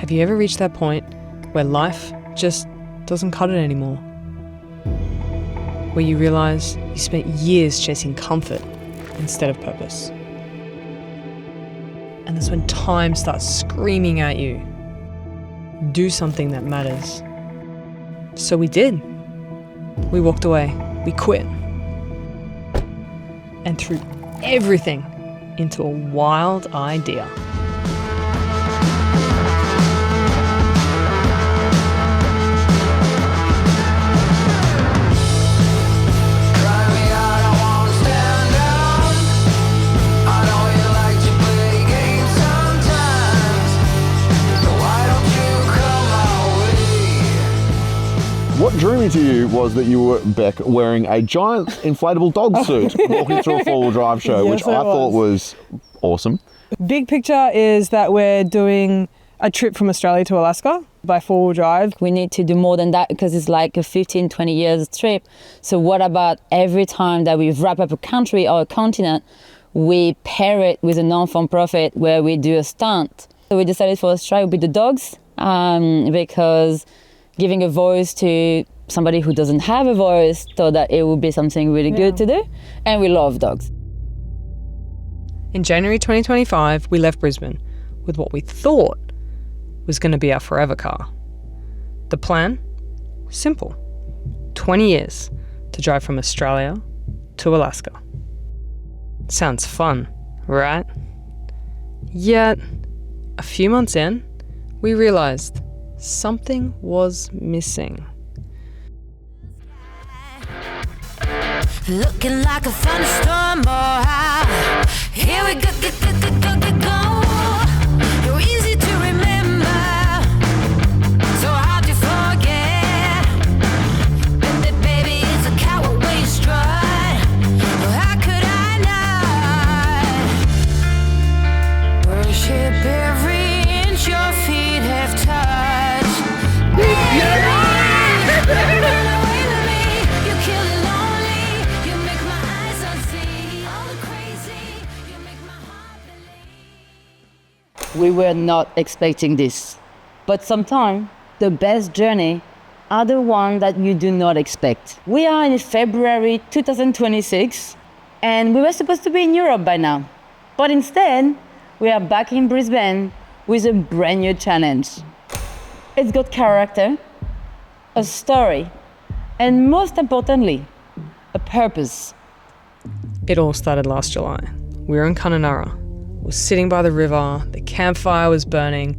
Have you ever reached that point where life just doesn't cut it anymore? Where you realise you spent years chasing comfort instead of purpose. And that's when time starts screaming at you. Do something that matters. So we did. We walked away. We quit. And threw everything into a wild idea. What drew me to you was that you were, Beck, wearing a giant inflatable dog suit walking through a four-wheel drive show, Yes, which I thought was awesome. Big picture is that we're doing a trip from Australia to Alaska by four-wheel drive. We need to do more than that because it's like a 15, 20 years trip. So what about every time that we wrap up a country or a continent, we pair it with a non-for-profit where we do a stunt. So we decided for Australia with the dogs because giving a voice to somebody who doesn't have a voice, thought that it would be something really good to do. And we love dogs. In January 2025, we left Brisbane with what we thought was going to be our forever car. The plan? Simple. 20 years to drive from Australia to Alaska. Sounds fun, right? Yet, a few months in, we realised something was missing. Looking like a thunderstorm, here we go. You're easy to remember, so hard to forget. Baby, it's a coward way you strut. How could I not worship every inch your feet have touched? We were not expecting this. But sometimes the best journey are the ones that you do not expect. We are in February 2026 and we were supposed to be in Europe by now. But instead, we are back in Brisbane with a brand new challenge. It's got character, a story, and most importantly, a purpose. It all started last July. We were in Kununurra. We were sitting by the river, the campfire was burning,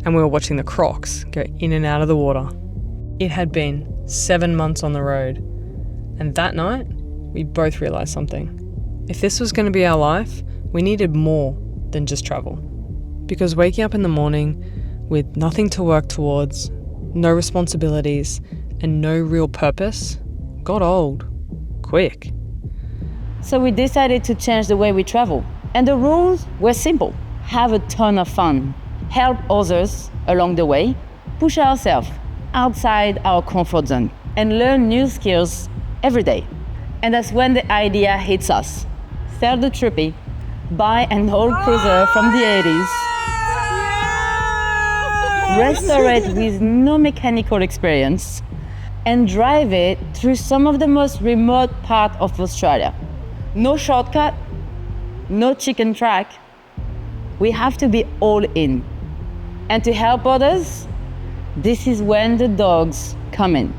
and we were watching the crocs go in and out of the water. It had been 7 months on the road, and that night, we both realised something. If this was going to be our life, we needed more than just travel. Because waking up in the morning with nothing to work towards, no responsibilities, and no real purpose got old, quick. So we decided to change the way we travel. And the rules were simple. Have a ton of fun, help others along the way, push ourselves outside our comfort zone, and learn new skills every day. And that's when the idea hits us. Sell the trippy, buy an old cruiser from the 80s, restore it with no mechanical experience, and drive it through some of the most remote parts of Australia. No shortcut, no chicken track. We have to be all in. And to help others, this is when the dogs come in.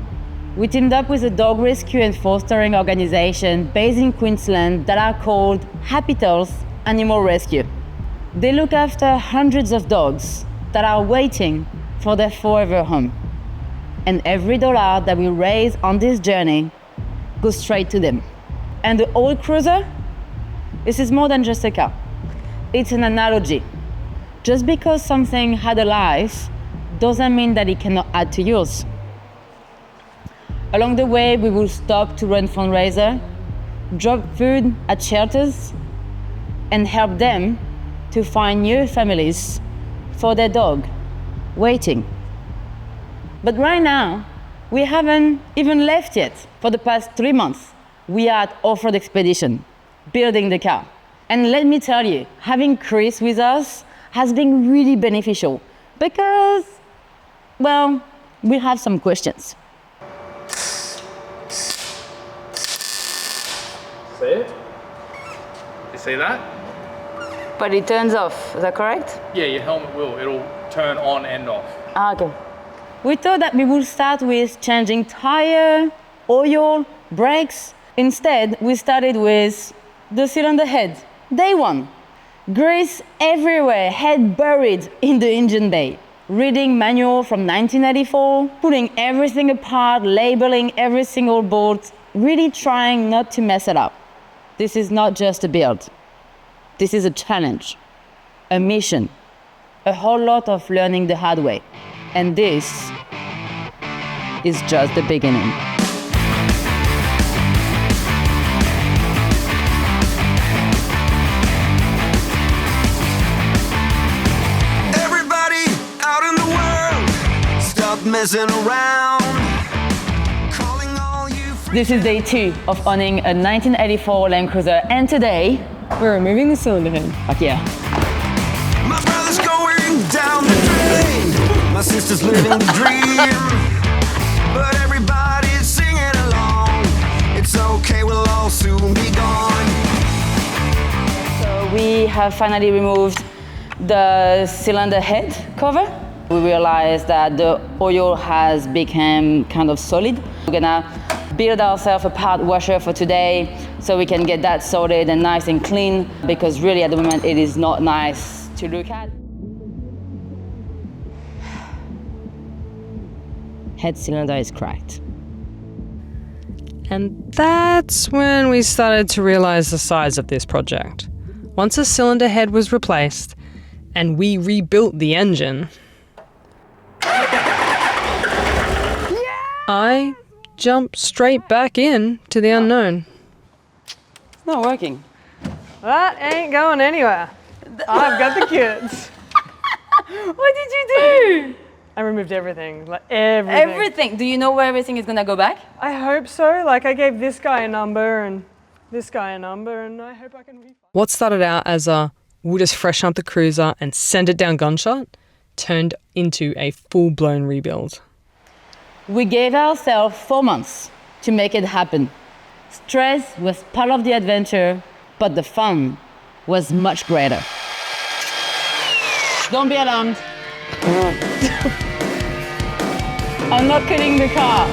We teamed up with a dog rescue and fostering organization based in Queensland that are called Happy Tails Animal Rescue. They look after hundreds of dogs that are waiting for their forever home. And every dollar that we raise on this journey goes straight to them. And the old cruiser, this is more than just a car. It's an analogy. Just because something had a life doesn't mean that it cannot add to yours. Along the way, we will stop to run fundraiser, drop food at shelters, and help them to find new families for their dog waiting. But right now, we haven't even left yet. For the past 3 months, we are at Offroad Expedition, building the car. And let me tell you, having Chris with us has been really beneficial Because, well, we have some questions. See it? You see that? But it turns off, is that correct? Yeah, your helmet will. It'll turn on and off. Okay. We thought that we would start with changing tire, oil, brakes. Instead, we started with the cylinder head. Day one. Grease everywhere, head buried in the engine bay. Reading manual from 1984, putting everything apart, labeling every single bolt, really trying not to mess it up. This is not just a build. This is a challenge, a mission, a whole lot of learning the hard way. And this is just the beginning. Everybody out in the world, stop messing around. Calling all you This is day 2 of owning a 1984 Landcruiser, and today, We're removing the cylinder head. fuck yeah. My brother's going down the drain. My sister's living the dream. But everybody's singing along. It's okay, we'll all soon be gone. So we have finally removed the cylinder head cover. We realized that the oil has become kind of solid. We're gonna build ourselves a part washer for today so we can get that sorted and nice and clean, because really at the moment it is not nice to look at. Head cylinder is cracked. And that's when we started to realize the size of this project. Once a cylinder head was replaced and we rebuilt the engine, I jumped straight back in to the unknown. It's not working. That ain't going anywhere. I've got the kids. What did you do? I removed everything, like everything. Everything. Do you know where everything is gonna go back? I hope so. Like I gave this guy a number and this guy a number, and I hope I can refund. What started out as a we'll just freshen up the cruiser and send it down gunshot turned into a full-blown rebuild. We gave ourselves 4 months to make it happen. Stress was part of the adventure, but the fun was much greater. Don't be alarmed. I'm not killing the car.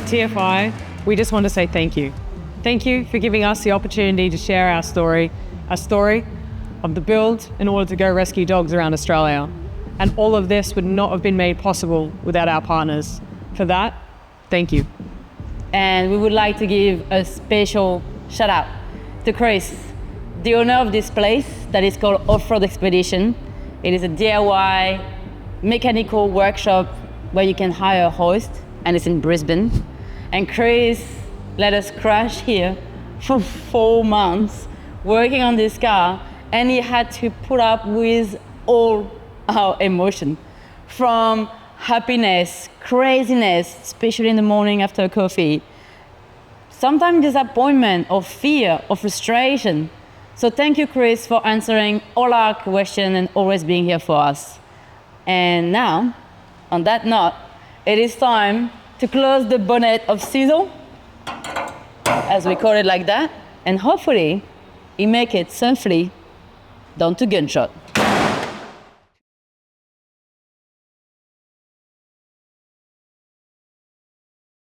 TFI, we just want to say thank you. Thank you for giving us the opportunity to share our story of the build in order to go rescue dogs around Australia. And all of this would not have been made possible without our partners. For that, thank you. And we would like to give a special shout out to Chris, the owner of this place that is called Offroad Expedition. It is a DIY mechanical workshop where you can hire a hoist and it's in Brisbane. And Chris let us crash here for 4 months working on this car, and he had to put up with all our emotion, from happiness, craziness, especially in the morning after a coffee, sometimes disappointment or fear or frustration. So thank you, Chris, for answering all our questions and always being here for us. And now, on that note, it is time to close the bonnet of Cecil, as we call it like that, and hopefully he make it safely down to Gunshot.